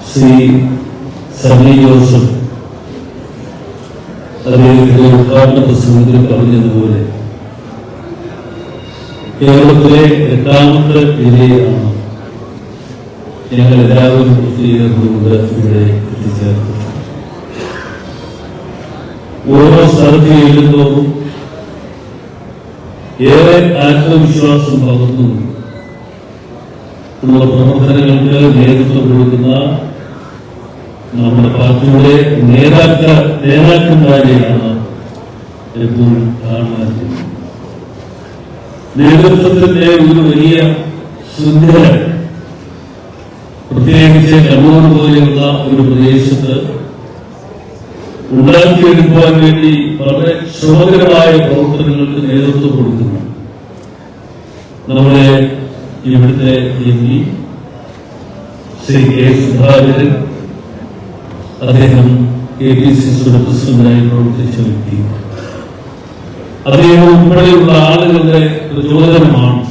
ശ്രീ സണ്ണി ജോസഫ് അദ്ദേഹത്തിന്റെ ഉദ്ഘാടന പ്രസംഗത്തിൽ പറഞ്ഞതുപോലെ കേരളത്തിലെ 8ാമത്തെ ജില്ലയാണ് ഞങ്ങൾ എല്ലാവരും ഒത്തുചേർന്നുകൊണ്ട് ഇവിടെ എത്തിച്ചേർന്നത്. ഓരോ സ്ഥലത്ത് ചെല്ലുന്നതും ഏറെ ആത്മവിശ്വാസം പകർന്നു ഉള്ള പ്രവർത്തനങ്ങൾക്ക് നേതൃത്വം കൊടുക്കുന്ന നമ്മുടെ പാർട്ടിയുടെ നേതാക്കന്മാരെയാണ് എപ്പോഴും കാണാൻ. നേതൃത്വത്തിന്റെ ഒരു വലിയ ശൃംഖല പ്രത്യേകിച്ച് കണ്ണൂർ പോലെയുള്ള ഒരു പ്രദേശത്ത് ഉണ്ടാക്കിയെടുക്കുവാൻ വേണ്ടി വളരെ ശ്രമകരമായ പ്രവർത്തനങ്ങൾക്ക് നേതൃത്വം കൊടുക്കുന്നു നമ്മുടെ ഇവിടുത്തെ MP ശ്രീ കെ സുധാകരൻ. അദ്ദേഹം KPCCയുടെ പ്രസിഡന്റായി പ്രവർത്തിച്ച വ്യക്തി. അദ്ദേഹം ഉൾപ്പെടെയുള്ള ആളുകളുടെ പ്രചോദനമാണ്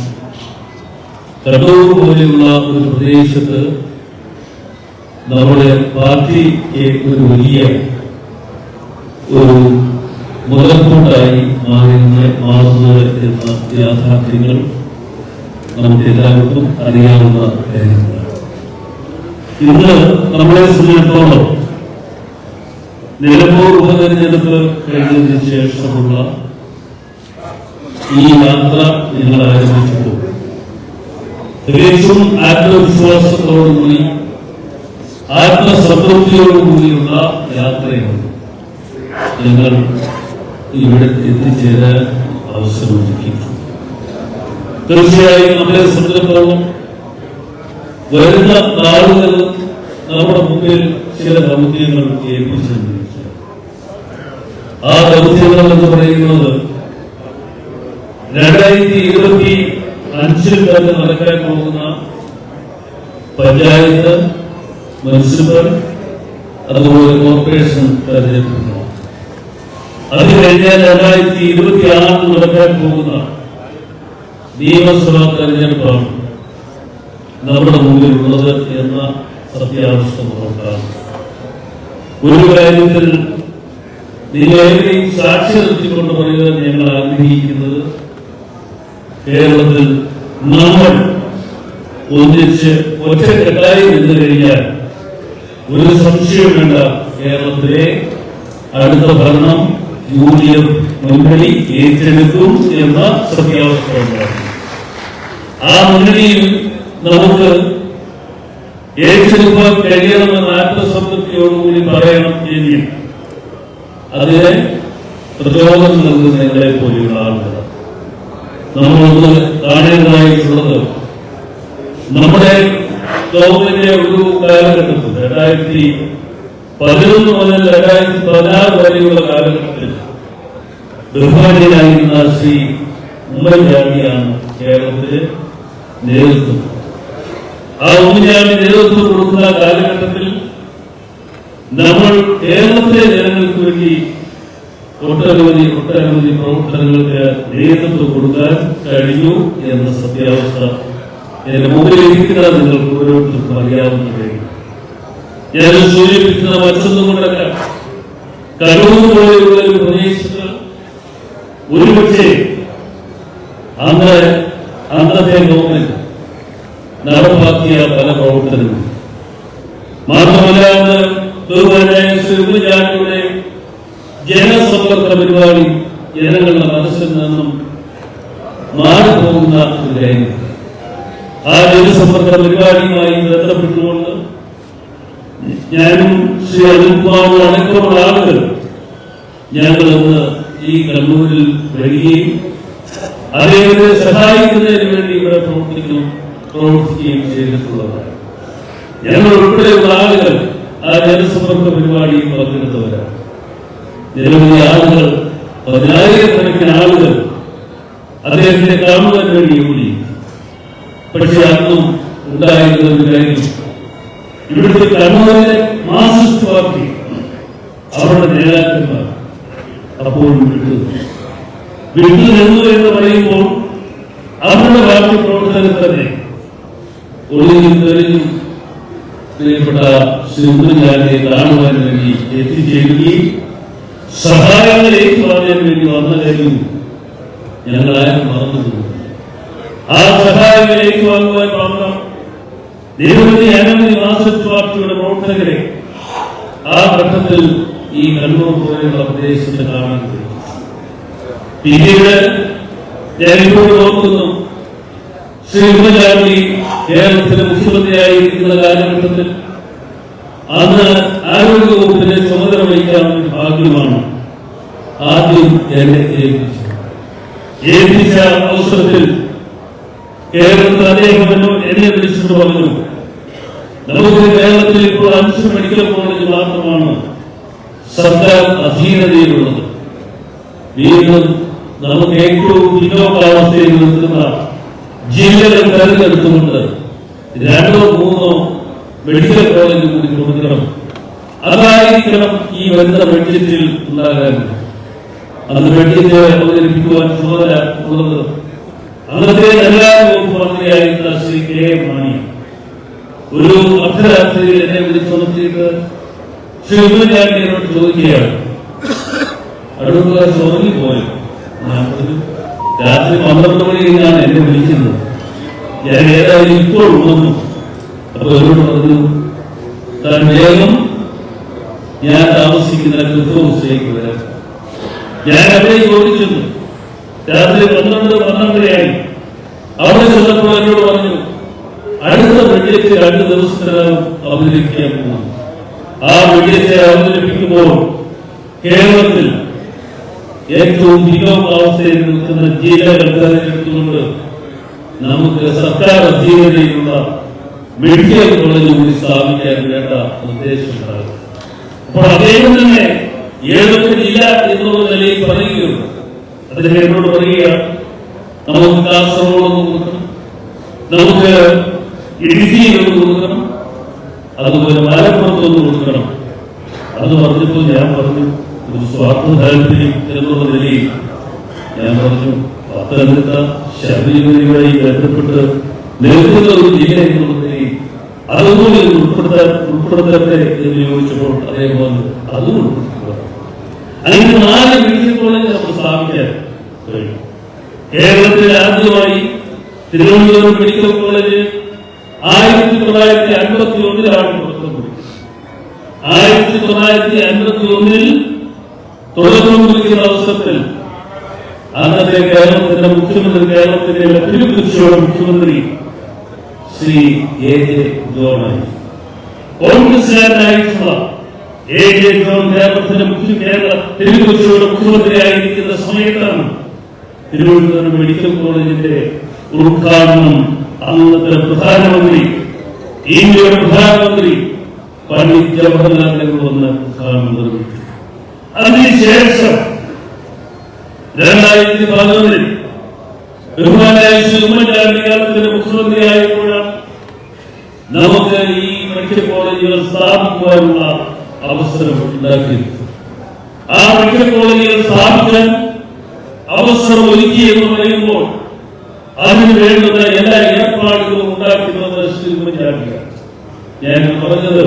കണ്ണൂർ പോലെയുള്ള ഒരു പ്രദേശത്ത് നമ്മുടെ പാർട്ടിക്ക് ഒരു വലിയ ഒരു മുതൽക്കൂട്ടായി മാറുന്നത് എന്ന യാഥാർത്ഥ്യങ്ങൾ നമുക്ക് എല്ലാവർക്കും അറിയാവുന്ന കാര്യങ്ങളാണ്. ഇന്ന് നമ്മളെ സംബന്ധിച്ചിടത്തോളം നിലമ്പൂർ ഉപതെരഞ്ഞെടുപ്പ് കഴിഞ്ഞതിന് ശേഷമുള്ള ഈ യാത്ര ഞങ്ങൾ ആരംഭിച്ചപ്പോൾ തികച്ചും ആത്മവിശ്വാസത്തോടുകൂടി ആത്മസംതൃപ്തിയോടുകൂടിയുള്ള യാത്രയാണ് ഞങ്ങൾ ഇവിടെ എത്തിച്ചേരാൻ അവസരമൊരുക്കിയിട്ടുണ്ട്. തീർച്ചയായും നമ്മളെ സംബന്ധിച്ചിടത്തോളം വരുന്ന നാളുകൾ നമ്മുടെ മുമ്പിൽ ചില ദൗത്യങ്ങൾ ഏൽപ്പിച്ചിട്ടുണ്ട്. ആ ദൗത്യങ്ങൾ എന്ന് പറയുന്നത് 2025 തന്നെ നടക്കാൻ പോകുന്ന പഞ്ചായത്ത്, മുനിസിപ്പൽ, അതുപോലെ കോർപ്പറേഷൻ തെരഞ്ഞെടുപ്പുകളാണ്. അത് കഴിഞ്ഞാൽ 2026 നടക്കാൻ പോകുന്ന നിയമസഭാ തെരഞ്ഞെടുപ്പാണ് നമ്മുടെ മുമ്പിലുള്ളത് എന്ന സത്യാവസ്ഥ നോക്കാം. ഒരു കാര്യത്തിൽ നിങ്ങളേവരെയും സാക്ഷി നിർത്തിക്കൊണ്ട് പറയുക ഞങ്ങൾ ആഗ്രഹിക്കുന്നത് കേരളത്തിൽ നമ്മൾ ഒന്നിച്ച് ഒറ്റക്കെട്ടായി നിന്ന് കഴിഞ്ഞാൽ ഒരു സംശയം വേണ്ട, കേരളത്തിലെ അടുത്ത ഭരണം UDF മുന്നണി ഏറ്റെടുക്കും എന്ന സത്യാവസ്ഥയുണ്ടാകും. ആ മുന്നണിയിൽ നമുക്ക് ഏറ്റെടുക്കാൻ കഴിയണമെന്ന ആത്മസംതൃപ്തിയോടുകൂടി പറയണം എങ്കിൽ അതിനെ പ്രചോദനം നൽകുന്ന ഞങ്ങളെ പോലെയുള്ള ആളുകൾ നമ്മളൊന്ന് കാണേണ്ടതായിട്ടുള്ളത് നമ്മുടെ ഗവൺമെന്റ് ഒരു കാലഘട്ടത്തിൽ 2011 മുതൽ 2016 വരെയുള്ള കാലഘട്ടത്തിൽ ബഹുമാന്യനായിരുന്ന ശ്രീ ഉമ്മൻചാണ്ടിയാണ് കേരളത്തില് നേതൃത്വം. ആ ഉമ്മൻചാണ്ടി നേതൃത്വം കൊടുക്കുന്ന കാലഘട്ടത്തിൽ നമ്മൾ കേരളത്തിലെ ജനങ്ങൾക്ക് വേണ്ടി ഒട്ടനവധി പ്രവർത്തനങ്ങൾക്ക് നേതൃത്വം കൊടുക്കാൻ കഴിഞ്ഞു എന്ന സത്യാവസ്ഥ എന്റെ മുമ്പിലിരിക്കുന്ന നിങ്ങൾക്ക് ഓരോരുത്തർക്കും അറിയാവുന്ന കാര്യം. ഞാൻ സൂചിപ്പിക്കുന്ന മറ്റൊന്നും കൊണ്ടല്ല, കണ്ണൂർ പോലെയുള്ള ഒരു പ്രദേശത്ത് ഒരുപക്ഷെ അന്നത്തെ ഗവൺമെന്റ് നടപ്പാക്കിയ പല പ്രവർത്തനങ്ങളും മാത്രമല്ല, ഉമ്മൻചാണ്ടിയുടെ ജനസമ്പർക്ക പരിപാടി ജനങ്ങളുടെ മനസ്സിൽ നിന്നും മാറിപ്പോകുന്ന ഒരു കാര്യം. ആ ജനസമ്പർക്ക പരിപാടിയുമായി ബന്ധപ്പെട്ടുകൊണ്ട് ഞാനും ശ്രീ അനിൽകുമാറും അടക്കമുള്ള ആളുകൾ ഞങ്ങളൊന്ന് ഈ കണ്ണൂരിൽ വരികയും അദ്ദേഹത്തെ സഹായിക്കുന്നതിന് വേണ്ടി ഇവിടെ പ്രവർത്തിക്കുകയും ചെയ്തിട്ടുള്ളതാണ്. ഞങ്ങൾ ഉൾപ്പെടെയുള്ള ആളുകൾ ആ ജനസമ്പർക്ക പരിപാടിയിൽ പങ്കെടുത്തവരാണ്. നിരവധി ആളുകൾ, 10,000-കണക്കിന് ആളുകൾ അദ്ദേഹത്തെ കാണുവാൻ വേണ്ടി ഓടി. പക്ഷെ അന്നും ഉണ്ടായിരുന്ന ഒരു കാര്യം, ഇവിടുത്തെ കണ്ണൂരിലെ മാർക്സിസ്റ്റ് പാർട്ടി അവരുടെ നേതാക്കന്മാർ അപ്പോഴും വിട്ടുനിന്നു എന്ന് പറയുമ്പോൾ അവരുടെ പാർട്ടി പ്രവർത്തകർ തന്നെ ഒളിഞ്ഞും തെളിഞ്ഞും പ്രിയപ്പെട്ട ശ്രീമതിയെ കാണുവാൻ വേണ്ടി എത്തിച്ചേരുകയും സഹായങ്ങൾ ഏറ്റുവാങ്ങാൻ വേണ്ടി വന്ന കാര്യം ഞങ്ങളാരും മറന്നു. ആ സഹായങ്ങൾ ഏറ്റുവാങ്ങുവാൻ മാത്രം നിരവധി അനവധി മാർക്സിസ്റ്റ് പാർട്ടിയുടെ പ്രവർത്തകരെ ആ ഘട്ടത്തിൽ ഈ കണ്ണൂർ പോലെയുള്ള പ്രദേശത്ത് കാണാൻ കഴിയും. പിന്നീട് ഞാൻ ഇപ്പോൾ ഓർക്കുന്നു, ശ്രീ ഉമ്മൻചാണ്ടി കേരളത്തിലെ മുഖ്യമന്ത്രിയായിരിക്കുന്ന കാലഘട്ടത്തിൽ അന്ന് ആരോഗ്യവകുപ്പിന്റെ ചുമതല വഹിക്കാനുള്ള ഭാഗ്യമാണ് ആദ്യം എന്നെ ഏൽപ്പിച്ച അവസരത്തിൽ കേരളത്തിൽ അദ്ദേഹം എന്നെ വിളിച്ചിട്ട് പറഞ്ഞു, നമുക്ക് കേരളത്തിൽ ഇപ്പോൾ 5 മെഡിക്കൽ കോളേജ് മാത്രമാണ് സർക്കാർ അധീനതയിലുള്ളത്. വീണ്ടും നമുക്ക് ഏറ്റവും പിന്നോക്കാവസ്ഥയിൽ നിൽക്കുന്ന ജില്ലകൾ തെരഞ്ഞെടുത്തുകൊണ്ട് 2 or 3 മെഡിക്കൽ കോളേജ് കൂടി കൊടുക്കണം. അതായിരിക്കണം ഈ വരുന്ന ബഡ്ജറ്റിൽ ഉണ്ടാകാൻ. അന്ന് ബഡ്ജറ്റ് അവതരിപ്പിക്കുവാൻ ചുമതല ഉള്ളത് അന്നത്തെ ധനകാര്യ മന്ത്രിയായിരുന്ന ശ്രീ കെ.എം. മാണി. ഒരു അർദ്ധരാത്രിയിൽ എന്നെ വിളിച്ചു നിർത്തിയിട്ട് ശ്രീ ഉമ്മൻചാണ്ടിയോട് ചോദിക്കുകയാണ്, അടുത്ത ചോദ്യം പോയി. രാത്രി 12 മണിക്കാണ് എന്നെ വിളിക്കുന്നത്. ഞാൻ ഏതായാലും ഇപ്പോൾ വന്നു. അപ്പൊ എന്നോട് പറഞ്ഞു, താൻ വേഗം ഞാൻ താമസിക്കുന്ന ക്ലിഫ് ഹൗസിലേക്ക് വരാം. ഞാൻ അവിടെ ചോദിച്ചു. രാത്രി 12:12 അവിടെ ചെന്നപ്പോൾ എന്നോട് പറഞ്ഞു, അടുത്ത ബഡ്ജറ്റ് 2 ദിവസത്തിനകം അവതരിപ്പിക്കാൻ പോകുന്നു. ആ ബഡ്ജറ്റ് അവതരിപ്പിക്കുമ്പോൾ കേരളത്തിൽ ഏറ്റവും പിന്നോക്കാവസ്ഥയിൽ നിൽക്കുന്ന ജില്ലകൾ തെരഞ്ഞെടുത്തുകൊണ്ട് നമുക്ക് സർക്കാർ അധീനതയിലുള്ള മെഡിക്കൽ കോളേജ് കൂടി സ്ഥാപിക്കാൻ വേണ്ട നിർദ്ദേശമുണ്ടാകും. അപ്പോൾ അദ്ദേഹം തന്നെ ഏതൊക്കെ ജില്ല എന്നുള്ള നിലയിൽ പറയുകയുള്ളൂ. അദ്ദേഹം എന്നോട് പറയുക, നമുക്ക് കാസർഗോഡ് കൊടുക്കണം, നമുക്ക് ഇടുക്കിയിലൊന്ന് കൊടുക്കണം, അതുപോലെ മലപ്പുറത്തൊന്ന് കൊടുക്കണം. അത് പറഞ്ഞപ്പോൾ ഞാൻ പറഞ്ഞു, ഒരു സ്വാർത്ഥ താല്പര്യം എന്നുള്ള നിലയിൽ ഞാൻ പറഞ്ഞു, പത്തനംതിട്ട ശബരിമലയുമായി ബന്ധപ്പെട്ട് നിൽക്കുന്ന ഒരു ജില്ല എന്നുള്ള നിലയിൽ അതുപോലെ ഉൾപ്പെടുത്തട്ടെ എന്ന് ചോദിച്ചപ്പോൾ അദ്ദേഹം പറഞ്ഞു, അതും ഉൾപ്പെടുത്തുക. അങ്ങനെ 4 മെഡിക്കൽ കോളേജ് നമ്മൾ സ്ഥാപിക്കാൻ കഴിയും. കേരളത്തിൽ ആദ്യമായി തിരുവനന്തപുരം മെഡിക്കൽ കോളേജ് 1951 തുടക്കം കുറിച്ചു. 1951 തുടക്കം കുറിക്കുന്ന അവസരത്തിൽ അന്നത്തെ കേരളത്തിന്റെ മുഖ്യമന്ത്രി, കേരളത്തിന്റെ തിരുവനന്തപുരം മുഖ്യമന്ത്രി ശ്രീ എ.ജെ. ജോണായി. കോൺഗ്രസ്സുകാരനായിട്ടുള്ള എ.ജെ. ജോൺ കേരളത്തിന്റെ തിരുവനന്തപുരം മുഖ്യമന്ത്രിയായിരിക്കുന്ന സമയത്താണ് തിരുവനന്തപുരം മെഡിക്കൽ കോളേജിന്റെ ഉദ്ഘാടനം അന്നത്തെ പ്രധാനമന്ത്രി, ഇന്ത്യയുടെ പ്രധാനമന്ത്രി പണ്ഡിറ്റ് ജവഹർലാൽ നെഹ്റു വന്ന് ഉദ്ഘാടനം നിർവഹിച്ചു. അതിനുശേഷം 2011 ബഹുമാനായ ശ്രീ ഉമ്മൻചാണ്ടി കേരളത്തിന്റെ മുഖ്യമന്ത്രിയായപ്പോഴാണ് നമുക്ക് ഈ മെഡിക്കൽ കോളേജുകൾ സ്ഥാപിക്കുവാനുള്ള അവസരം ഉണ്ടാക്കിയത്. ആ മെഡിക്കൽ കോളേജുകൾ സ്ഥാപിക്കാൻ അവസരം ഒരുക്കി എന്ന് പറയുമ്പോൾ അതിന് വേണ്ടുന്ന എല്ലാ ഏർപ്പാടുകളും ഉണ്ടാക്കുന്നത് ശ്രീ ഉമ്മൻചാണ്ടിയാണ്. ഞാൻ പറഞ്ഞത്,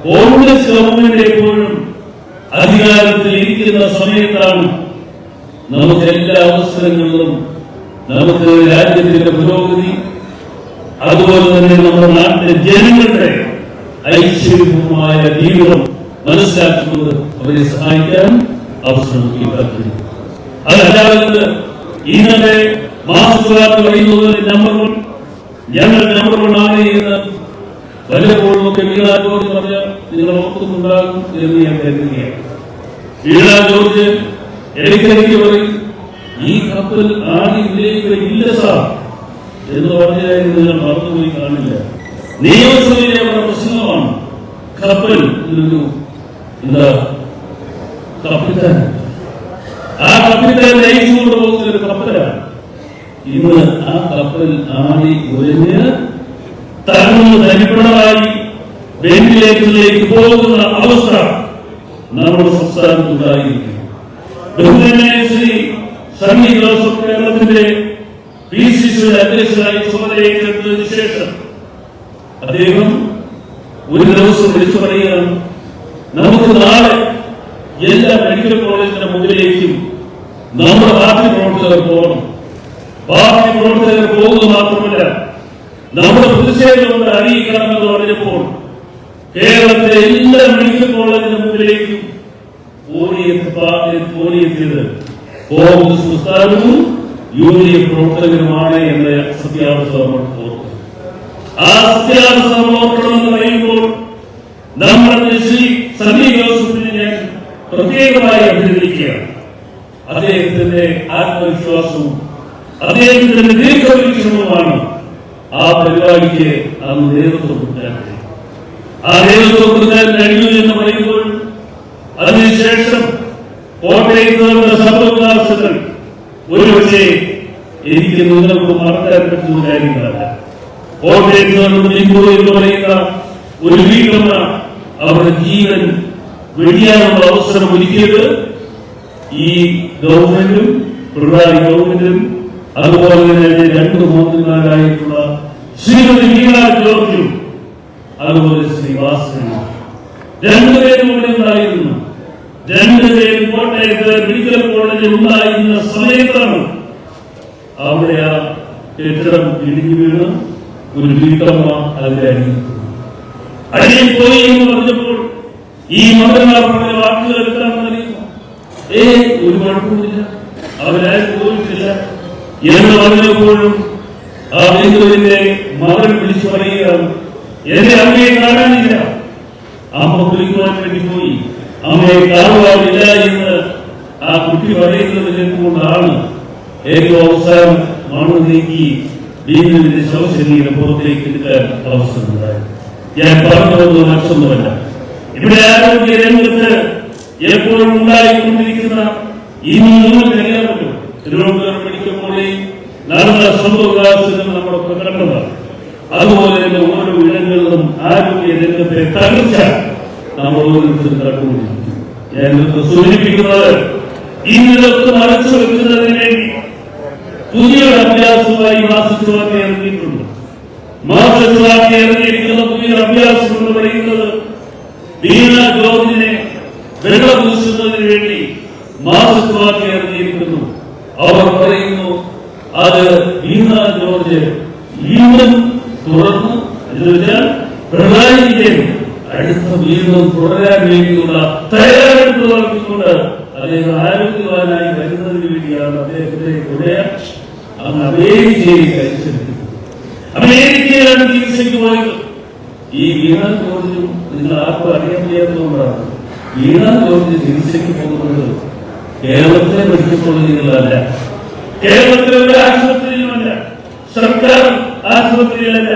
കോൺഗ്രസ് ഗവൺമെന്റ് എപ്പോഴും അധികാരത്തിൽ ഇരിക്കുന്ന സമയത്താണ് നമുക്ക് എല്ലാ അവസരങ്ങളിലും നമുക്ക് രാജ്യത്തിന്റെ പുരോഗതി, അതുപോലെ തന്നെ നമ്മുടെ നാട്ടിലെ ജനങ്ങളുടെ ഐശ്വര്യപൂർവമായ ജീവിതം മനസ്സിലാക്കുന്നത് അവരെ സഹായിക്കാൻ അവസരം ഉണ്ടാക്കി. അതല്ലാതെ ഇന്നത്തെ മാർക്സിസ്റ്റുകാർക്ക് പറയുന്നത് നമ്പർ 1 ഞങ്ങൾ നമ്പർ 1 ആണ് എന്ന് വല്ലപ്പോഴും ഒക്കെ വീണ ജോർജ് പറഞ്ഞ നിങ്ങൾ ഓർക്കുന്നുണ്ടാകും എന്ന് ഞാൻ കരുതുകയാണ്. വീണ ജോർജ് ഇടയ്ക്കിടയ്ക്ക് പറയും, ഈ കപ്പൽ ആദ്യം ഇതിലേക്ക് ഇല്ല സാർ എന്ന് പറഞ്ഞാൽ നിങ്ങൾ മറന്നുപോയി കാണില്ല. നിയമസഭയിലെ പ്രശ്നമാണ് കപ്പൽ എന്താ കപ്പിത്താൻ. ആ കപ്പിത്താൻ നയിച്ചുകൊണ്ട് പോകുന്ന ഒരു കപ്പലാണ്. ഇന്ന് ആ കപ്പൽ ആടി ഒഴിഞ്ഞ് തകർന്ന് തരിപ്പണമായി വെന്റിലേറ്ററിലേക്ക് പോകുന്ന അവസ്ഥ നമ്മുടെ സംസ്ഥാനത്തുണ്ടായിരിക്കും. ബഹുമാന്യനായ ശ്രീ സണ്ണി ജോസഫ് കേരളത്തിന്റെ PCC അധ്യക്ഷനായി ചുമതലയേറ്റെടുത്തതിനു ശേഷം അദ്ദേഹം ഒരു ദിവസം വിളിച്ചു പറയുകയാണ്, നമുക്ക് നാളെ എല്ലാ മെഡിക്കൽ കോളേജിന്റെ മുന്നിലേക്കും നമ്മുടെ പാർട്ടി പ്രവർത്തകർ പോകണം. പാർട്ടി പ്രവർത്തകർ പോകുക മാത്രമല്ല, നമ്മുടെ പ്രതിഷേധം കൊണ്ട് അറിയിക്കണമെന്ന് പറഞ്ഞപ്പോൾ കേരളത്തിലെ എല്ലാ മെഡിക്കൽ കോളേജിന്റെ മുന്നിലേക്കും ഓടിയെത്തിയത് കോൺഗ്രസ് പ്രസ്ഥാനവും യൂണിയൻ പ്രവർത്തകരുമാണ് എന്ന സത്യാവസ്ഥ നമ്മൾ ഓർക്കും. ആ സത്യാവസ്ഥ ഓർക്കണമെന്ന് പറയുമ്പോൾ നമ്മുടെ ശ്രീ സണ്ണി ജോസഫിനെ ഞാൻ പ്രത്യേകമായി അഭിനന്ദിക്കുകയാണ്. അദ്ദേഹത്തിന്റെ ആത്മവിശ്വാസവും അദ്ദേഹത്തിന്റെ ദീർഘവീക്ഷണവുമാണ് ആ പരിപാടിക്ക് അന്ന് നേതൃത്വം കൊടുക്കാൻ കഴിയും. ആ നേതൃത്വം കൊടുക്കാൻ കഴിഞ്ഞു എന്ന് പറയുമ്പോൾ അതിനുശേഷം കോട്ടയത്ത് നടന്ന സംഭവവികാസങ്ങൾ ഒരുപക്ഷെ എനിക്ക് നിങ്ങൾക്ക് മറക്കാൻ പറ്റുന്ന കാര്യങ്ങളല്ല. കോട്ടയത്ത് നടന്ന ലിംബു എന്ന് പറയുന്ന ഒരു വീട്ടമ്മ അവരുടെ ജീവൻ വെടിയാനുള്ള അവസരം ഒരുക്കിയത് ഈ ഗവൺമെന്റും പിണറായി ഗവൺമെന്റും അതുപോലെ തന്നെ രണ്ട് മന്ത്രിമാരായിട്ടുള്ള ശ്രീമതി വീണ ജോർജും അതുപോലെ ശ്രീ വാസനും രണ്ടുപേരും ഇവിടെ ഉണ്ടായിരുന്നു. രണ്ടുപേരും കോട്ടയത്ത് മെഡിക്കൽ കോളേജിൽ ഉണ്ടായിരുന്ന സമയത്താണ് അവിടെ ആ കെട്ടിടം ഇടിഞ്ഞു വീണ് ഒരു വീട്ടമ്മ അതിന്റെ അടിയിൽ പോയി എന്ന് പറഞ്ഞപ്പോൾ ഈ മന്ത്രിമാർ പറഞ്ഞ വാക്കുകൾ എടുക്കാമെന്ന് അറിയുന്നു. ഒരു കുഴപ്പമില്ല, അവരാരും പോയിട്ടില്ല എന്ന് പറഞ്ഞപ്പോഴും ആ ബിന്ദുവിന്റെ മകൻ വിളിച്ചു പറയുകയാണ്, എന്റെ അമ്മയെ കാണാനില്ല. അമ്മ വിളിക്കുവാൻ വേണ്ടി പോയി, അമ്മയെ കാണുവാനില്ല എന്ന് ആ കുട്ടി പറയുന്നത് കേട്ടുകൊണ്ടാണ് ഏറ്റവും അവസാനം മണ്ണ് നീക്കി ബിന്ദുവിന്റെ ശവശരീരം പുറത്തേക്ക് എടുക്കാൻ അവസരമുണ്ടായത്. ഞാൻ പറഞ്ഞതൊന്നും മറ്റൊന്നുമല്ല. ഇവിടെ ആരോഗ്യ രംഗത്ത് എപ്പോഴും ഉണ്ടായിക്കൊണ്ടിരിക്കുന്ന ഇനി നിങ്ങൾക്കറിയാമല്ലോ, തിരുവനന്തപുരം മെഡിക്കൽ കോളേജ് നടന്ന സംഭവവികാസങ്ങൾ നമ്മളൊക്കെ കണ്ടതാണ്. അതുപോലെ തന്നെ ഓരോ ഇടങ്ങളിലും ആരോഗ്യ രംഗത്തെ തകർച്ച നമ്മൾ ഓരോരുത്തരും കണ്ടുകൊണ്ടിരിക്കുന്നു. ഞാൻ സൂചിപ്പിക്കുന്നത് ഇതൊക്കെ മറച്ചു വെക്കുന്നതിന് വേണ്ടി പുതിയൊരു അഭ്യാസമായി മാസച്ചുവാക്കി ഇറങ്ങിയിട്ടുണ്ട്. മാസച്ചുവാക്കി ഇറങ്ങിയിരിക്കുന്ന പുതിയൊരു അഭ്യാസം എന്ന് പറയുന്നത് വീണ ജോർജിനെ വെള്ളപൂശുന്നതിന് വേണ്ടി മാസച്ചുവാക്കി ഇറങ്ങിയിരിക്കുന്നു. അവർ പറയുന്നു അത് വീണ ജോർജ് വീണ്ടും തുടർന്ന് എന്ന് വെച്ചാൽ പിണറായി വിജയൻ അടുത്ത വീണ്ടും തുടരാൻ വേണ്ടിയുള്ള തയ്യാറെടുപ്പ് നടത്തിക്കൊണ്ട് അദ്ദേഹം ആരോഗ്യവാനായി വരുന്നതിന് വേണ്ടിയാണ് അദ്ദേഹത്തെ കൂടെ അന്ന് അമേരിക്കയിൽ കഴിച്ചെടുക്കുന്നത്. അമേരിക്കയിലാണ് ചികിത്സയ്ക്ക് പോയത്. ഈ വീണ ജോർജും നിങ്ങൾ ആർക്കും അറിയാൻ ചെയ്യാത്തതുകൊണ്ടാണ് വീണ ജോർജ് ചികിത്സയ്ക്ക് പോകുന്നത് കേരളത്തിലെ മെഡിക്കൽ കോളേജുകളല്ല, കേരളത്തിലെ ഒരു ആശുപത്രിയിലുമല്ല, സർക്കാർ ആശുപത്രിയിലല്ല.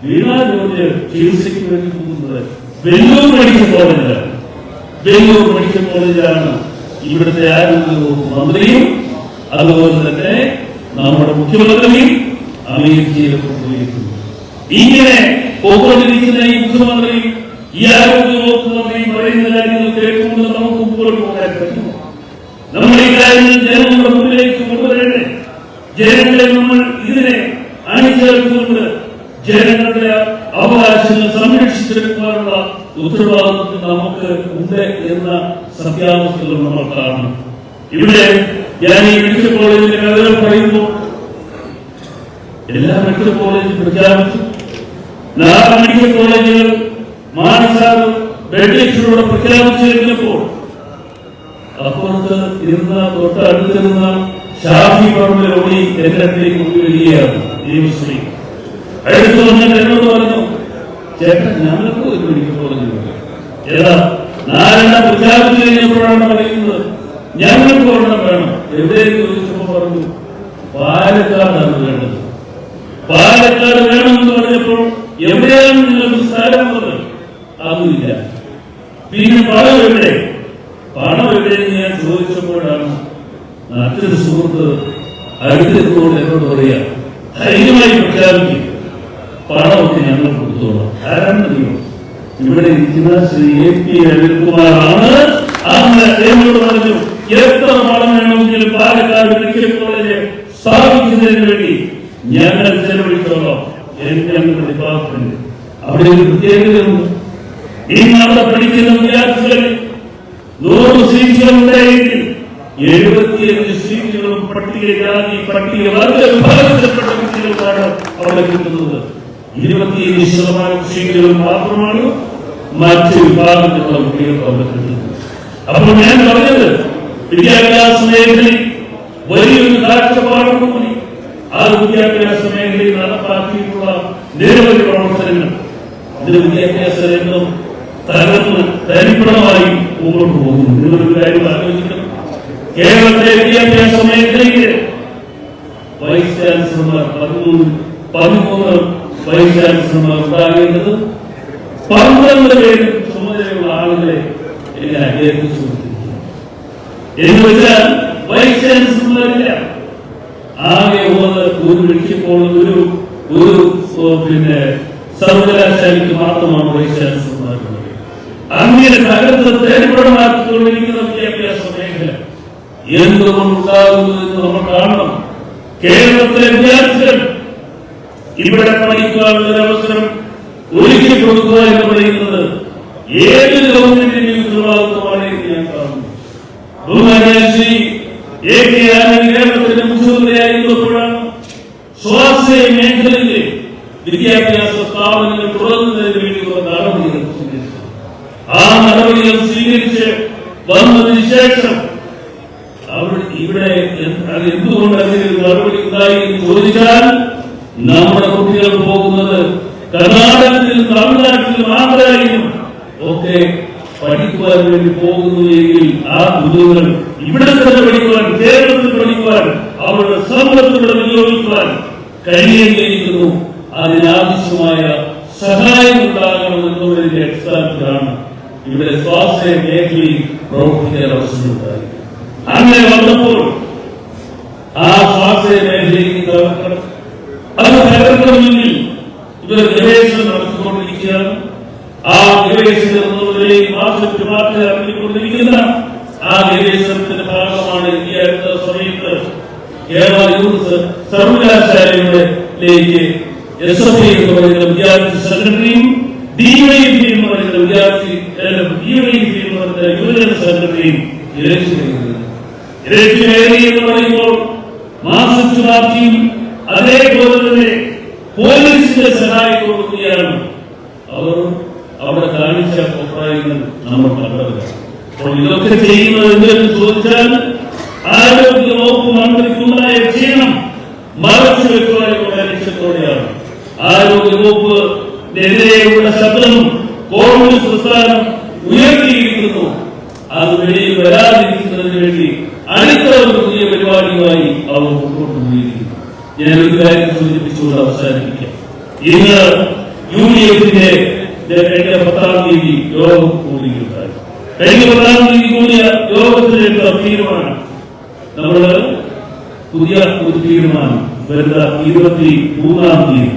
വീണ ജോർജ് ചികിത്സയ്ക്ക് വേണ്ടി പോകുന്നത് വെല്ലൂർ മെഡിക്കൽ കോളേജിലാണ്. വെല്ലൂർ മെഡിക്കൽ കോളേജിലാണ് ഇവിടുത്തെ ആരോഗ്യ മന്ത്രിയും അതുപോലെ തന്നെ നമ്മുടെ മുഖ്യമന്ത്രിയും അമേരിക്കയിലൊക്കെ പോയിരിക്കുന്നു. ഇങ്ങനെ പോയിക്കൊണ്ടിരിക്കുന്ന ഈ മുഖ്യമന്ത്രി ഈ ആരോഗ്യ വകുപ്പ് മന്ത്രി പറയുന്ന കാര്യങ്ങൾ കേട്ടുകൊണ്ട് നമുക്ക് മുമ്പോട്ട് പോകാൻ പറ്റുമോ? നമ്മൾ ഈ കാര്യങ്ങൾ ജനങ്ങളുടെ മുന്നിലേക്ക് കൊണ്ടുവരേണ്ടേ? ജനങ്ങളെ നമ്മൾ ഇതിനെ അണിചേർത്തുകൊണ്ട് ജനങ്ങളുടെ അവകാശങ്ങൾ സംരക്ഷിച്ചെടുക്കാനുള്ള ഉത്തരവാദിത്വം നമുക്ക് ഉണ്ട് എന്ന സത്യാവസ്ഥകൾ നമ്മൾ കാണണം. ഇവിടെ ഞാൻ ഈ മെഡിക്കൽ കോളേജിന്റെ കഥകൾ പറയുമ്പോൾ എല്ലാ മെഡിക്കൽ കോളേജും പ്രഖ്യാപിച്ചു. 4 മെഡിക്കൽ കോളേജുകൾ മാനസാറ് ബെഡ്ലിസ്റ്റിലൂടെ പ്രഖ്യാപിച്ചു കഴിഞ്ഞപ്പോൾ അപ്പുറത്ത് ഇരുന്ന തൊട്ടടുത്തിരുന്ന ഷാഫി പറമ്പിലോടി എന്റെ അടുത്തേക്ക് കൊണ്ടുവരികയാണ് നിയമശ്രീ. അടുത്ത് വന്നിട്ട് എന്നോട് പറഞ്ഞു, ചേട്ടൻ ഞങ്ങൾക്ക് ഒരു മെഡിക്കൽ കോളേജ് ഏതാ 4 പ്രഖ്യാപിച്ചു കഴിഞ്ഞപ്പോഴാണ് പറയുന്നത് ഞങ്ങൾക്ക് ഒരെണ്ണം വേണം. എവിടേക്ക് ചോദിച്ചപ്പോൾ പറഞ്ഞു പാലക്കാടാണ് വേണ്ടത്. പാലക്കാട് വേണമെന്ന് പറഞ്ഞപ്പോൾ എവിടെയാണ് നിങ്ങൾക്ക് സ്ഥലമുള്ളത്? അതുമില്ല. പിന്നെ പണം എവിടെ? പണം എവിടെയെന്ന് ഞാൻ ചോദിച്ചപ്പോഴാണ് മറ്റൊരു സുഹൃത്ത് അടുത്തിരുന്നോട് എന്നോട് പറയാ, ധൈര്യമായി പ്രഖ്യാപിക്കും, പണമൊക്കെ ഞങ്ങൾ കൊടുത്തോളാം. ആരാണെന്നറിയോ? ഇവിടെ ഇരിക്കുന്ന ശ്രീ AP അനിൽകുമാറാണ്. അന്ന് എന്നോട് പറഞ്ഞു, എത്ര പണം വേണമെങ്കിലും പാലക്കാട് മെഡിക്കൽ കോളേജ് സ്ഥാപിക്കുന്നതിന് വേണ്ടി ഞങ്ങൾ ചെലവഴിച്ചോളാം. ഞങ്ങളുടെ ഡിപ്പാർട്ട്മെന്റ് അവിടെ ഒരു പ്രത്യേകതയുണ്ട്. ഇന്ന് അവിടെ പഠിക്കുന്ന വിദ്യാർത്ഥികൾ 100 സീറ്റുകളുണ്ടെങ്കിൽ 75 സീറ്റുകളും പട്ടികജാതി പട്ടികവർഗ വിഭാഗത്തിൽപ്പെട്ട കുട്ടികൾക്കാണ് അവിടെ കിട്ടുന്നത്. 25% സീറ്റുകൾ മാത്രമാണ് മറ്റ് വിഭാഗത്തിലുള്ള കുട്ടികൾക്ക് അവിടെ കിട്ടുന്നത്. അപ്പോൾ ഞാൻ പറഞ്ഞത് വിദ്യാഭ്യാസ മേഖലയിൽ വലിയൊരു കാഴ്ചപ്പാടോടുകൂടി ആ വിദ്യാഭ്യാസ മേഖലയിൽ നടപ്പാക്കിയിട്ടുള്ള നിരവധി പ്രവർത്തനങ്ങൾ ഇതിന് വിദ്യാഭ്യാസ രംഗം തകർന്ന് തരിപ്പണമായി മുന്നോട്ട് പോകുന്നു. നിങ്ങളൊരു കാര്യം ആലോചിക്കണം. കേരളത്തിലെ വിദ്യാഭ്യാസ മേഖലയിലെ വൈസ് ചാൻസലർമാർ 13 വൈസ് ചാൻസലർമാർ ഉണ്ടാകേണ്ടത് 12 പേരും ചുമതലയുള്ള ആളുകളെ എങ്ങനെ അഭ്യർത്ഥിച്ചു കൊടുത്തിരിക്കുന്നു എന്ന് വെച്ചാൽ വൈസ് ചാൻസലർമാരില്ല. ആകെ ഒരു വ്യക്തിപ്പോൾ ഒരു സർവകലാശാലയ്ക്ക് മാത്രമാണ് വൈസ് ചാൻസലർമാരുള്ളത്. അങ്ങനെ തകർത്ത് തേടിപ്പടമാക്കിക്കൊണ്ടിരിക്കുന്ന വിദ്യാഭ്യാസ മേഖല എന്തുകൊണ്ടുണ്ടാകുന്നു എന്ന് നമ്മൾ കാണണം. കേരളത്തിലെ വിദ്യാർത്ഥികൾ ഇവിടെ പഠിക്കാനുള്ള അവസരം ഒരുക്കി കൊടുക്കുക എന്ന് പറയുന്നത് ഏത് ഗവൺമെന്റിന്റെ ഉത്തരവാദിത്വമാണ് എന്ന് ഞാൻ കാണുന്നു. ബഹുമാന്യശ്രീ A.K. ആന്റണി കേരളത്തിന്റെ മുഖ്യമന്ത്രിയായിരുന്നപ്പോഴാണ് സ്വാശ്രയ മേഖലയിലെ വിദ്യാഭ്യാസ സ്ഥാപനങ്ങൾ തുറന്നതിന് വേണ്ടിയുള്ള നടപടികൾ സ്വീകരിച്ചത്. ആ നടപടികൾ സ്വീകരിച്ച് വന്നതിന് ശേഷം ഇവിടെ അത് എന്തുകൊണ്ട് അങ്ങനെ ഒരു നടപടി ഉണ്ടായി എന്ന് ചോദിച്ചാൽ നമ്മുടെ കുട്ടികൾ പോകുന്നത് കർണാടകത്തിലും തമിഴ്നാട്ടിലും ആന്ധ്രയിലും ഒക്കെ പഠിക്കുവാൻ വേണ്ടി പോകുന്നു എങ്കിൽ ആ കുട്ടികൾ ഇവിടെ തന്നെ പഠിക്കുവാൻ, കേരളത്തിൽ പഠിക്കുവാൻ, അവരുടെ സമ്പത്തുകളെ വിനിയോഗിക്കുവാൻ കഴിയേണ്ടിയിരിക്കുന്നു. അതിനാവശ്യമായ സഹായം ഉണ്ടാകണം എന്നുള്ളതിന്റെ അടിസ്ഥാനത്തിലാണ് ഇവിടെ സ്വാശ്രയ മേഖലയിൽ പ്രവർത്തിക്കാൻ അവസരമുണ്ടായി. അങ്ങനെ വന്നപ്പോൾ ആ സ്വാശ്രയ മേഖലയിൽ അത് തകർക്കണമെങ്കിൽ ഇവർ ഗവേഷണം നടത്തിക്കൊണ്ടിരിക്കുകയാണ്. ആ ഗവേഷണം നടത്തിക്കൊണ്ടിരിക്കുന്ന ആ ഗവേഷണത്തിന്റെ ഭാഗമാണ് ഈ അടുത്ത സമയത്ത് കേരള യൂത്ത് സർവകലാശാലയിലേക്ക് SFI എന്ന് പറയുന്ന വിദ്യാർത്ഥി സെക്രട്ടറിയും DYFI എന്ന് പറയുന്ന യുവജന സെക്രട്ടറിയും ഇലക്ഷൻ എന്ന് പറയുമ്പോൾ മാസച്ചുമാക്കിയും അതേപോലെ തന്നെ പോലീസിന്റെ സഹായത്തോടുകൂടിയാണ് അവർ അവിടെ കാണിച്ച അഭിപ്രായങ്ങൾ നമ്മൾ കണ്ടത്. അപ്പോൾ ഇതൊക്കെ ചെയ്യുന്നത് എന്തെന്ന് ചോദിച്ചാൽ ആരോഗ്യ വകുപ്പ് മന്ത്രിക്കുണ്ടായ ക്ഷീണം മറച്ചു വെക്കുവാനുള്ള ലക്ഷ്യത്തോടെയാണ്. ആരോഗ്യ വകുപ്പിനെതിരെയുള്ള ശബ്ദം കോൺഗ്രസ് പ്രസ്ഥാനം ഉയർത്തിയിരിക്കുന്നു. അത് വെളിയിൽ വരാതിരിക്കുന്നതിന് വേണ്ടി അടുത്ത ഒരു പുതിയ പരിപാടിയുമായി അവർ മുന്നോട്ട് പോയിരിക്കുന്നു. ഞാൻ ഒരു കാര്യം സൂചിപ്പിച്ചുകൊണ്ട് അവസാനിപ്പിക്കാം. ഇന്ന് UDFന്റെ കഴിഞ്ഞ 10-ാം തീയതി യോഗം കൂടിയിട്ടുണ്ടായി. കഴിഞ്ഞ 10-ാം തീയതി കൂടിയ യോഗത്തിലെടുത്ത തീരുമാനം നമ്മള് പുതിയ ഒരു തീരുമാനം വരുന്ന 23-ാം തീയതി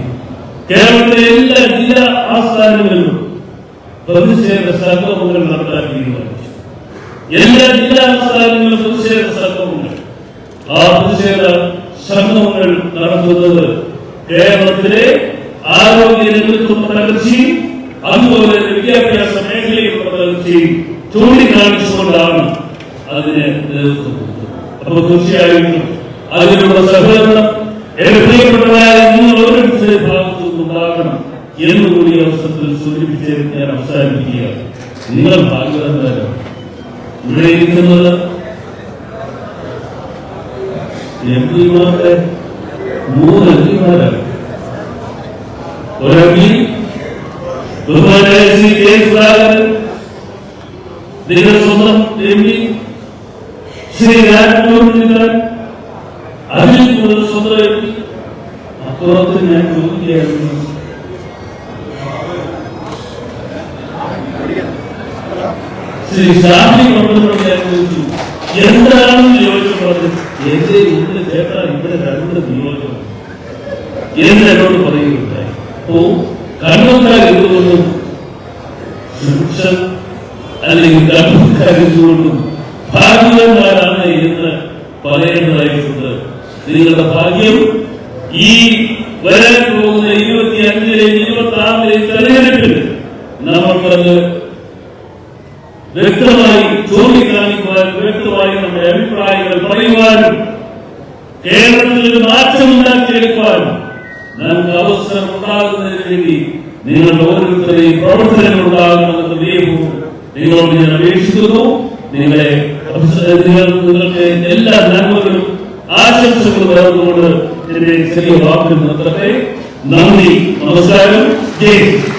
കേരളത്തിലെ എല്ലാ ജില്ലാ ആസ്ഥാനങ്ങളിലും പ്രതിഷേധ സംഗമങ്ങൾ നടത്താൻ തീരുമാനിച്ചു. എല്ലാ ജില്ലാ ആസ്ഥാനങ്ങളിലും പ്രതിഷേധ സംഗമങ്ങൾ. ആ പ്രതിഷേധ സംഗമങ്ങൾ നടത്തുന്നത് കേരളത്തിലെ ആരോഗ്യ രംഗത്തുള്ള തകർച്ചയും അതുപോലെ വിദ്യാഭ്യാസ മേഖലയിലുള്ള തകർച്ചയും ചൂണ്ടിക്കാണിച്ചുകൊണ്ടാണ് അതിന് നേതൃത്വം കൊടുത്തത്. അപ്പോൾ തീർച്ചയായും അതിനുള്ള സഹകരണം എന്റെ പ്രിയപ്പെട്ടവരായ നിങ്ങൾ ഓരോരുത്തരുടെ ഭാഗത്തു നിന്നുണ്ടാകണം എന്നുകൂടി അവസരത്തിൽ സൂചിപ്പിച്ച് ഞാൻ അവസാനിപ്പിക്കുകയാണ്. നിങ്ങൾ ഭാഗ്യവാന്മാരാണ്. ഇവിടെ ഇരിക്കുന്നത് MP-മാരുടെ 3 MP-മാരാണ്. ഒരു MP ബഹുമാനായ ശ്രീ K. സുധാകരൻ, നിങ്ങളുടെ സ്വന്തം MP ശ്രീ രാജ്മോഹൻ, അതിൽ കൂടുതൽ സ്വന്തം MP. അപ്പുറത്ത് ഞാൻ ചോദിക്കുകയായിരുന്നു, ശ്രീ ഷാഫി കൊണ്ടുവന്ന് ഞാൻ ചോദിച്ചു എന്താണെന്ന് ചോദിച്ചപ്പോൾ എന്റെ ഇവിടെ ചേട്ടാ ഇവിടെ 2 നിയോജകം എന്നോട് പറയുകയുണ്ടായി. അപ്പോ കണ്ണൂർക്കാർ എന്തുകൊണ്ടും അല്ലെങ്കിൽ കണ്ണൂർക്കാർ എന്തുകൊണ്ടും ഭാഗ്യവാന്മാരാണ് എന്ന് പറയേണ്ടതായിട്ടുണ്ട്. നിങ്ങളുടെ ഭാഗ്യം ഈ വരാൻ പോകുന്ന 25-ലെയും 26-ലെയും തെരഞ്ഞെടുപ്പ് നമ്മൾക്കത് വ്യക്തമായി ചൂണ്ടിക്കാണിക്കുവാനും വ്യക്തമായി നമ്മുടെ അഭിപ്രായങ്ങൾ പറയുവാനും കേരളത്തിൽ ഒരു മാറ്റം ഉണ്ടാക്കിയെടുക്കുവാനും നമുക്ക് അവസരം ഉണ്ടാകുന്നതിന് വേണ്ടി നിങ്ങൾ ഓരോരുത്തരെയും പ്രവർത്തനങ്ങൾ ഉണ്ടാകണമെന്ന് ദൈവവും നിങ്ങളോട് ഞാൻ അപേക്ഷിക്കുന്നു. നിങ്ങൾക്ക് എല്ലാ നന്മകളും ആശംസകളും നേർന്നുകൊണ്ട് എന്റെ ചെറിയ വാക്കുകൾ നിർത്തട്ടെ. നന്ദി, നമസ്കാരം, ജയ്.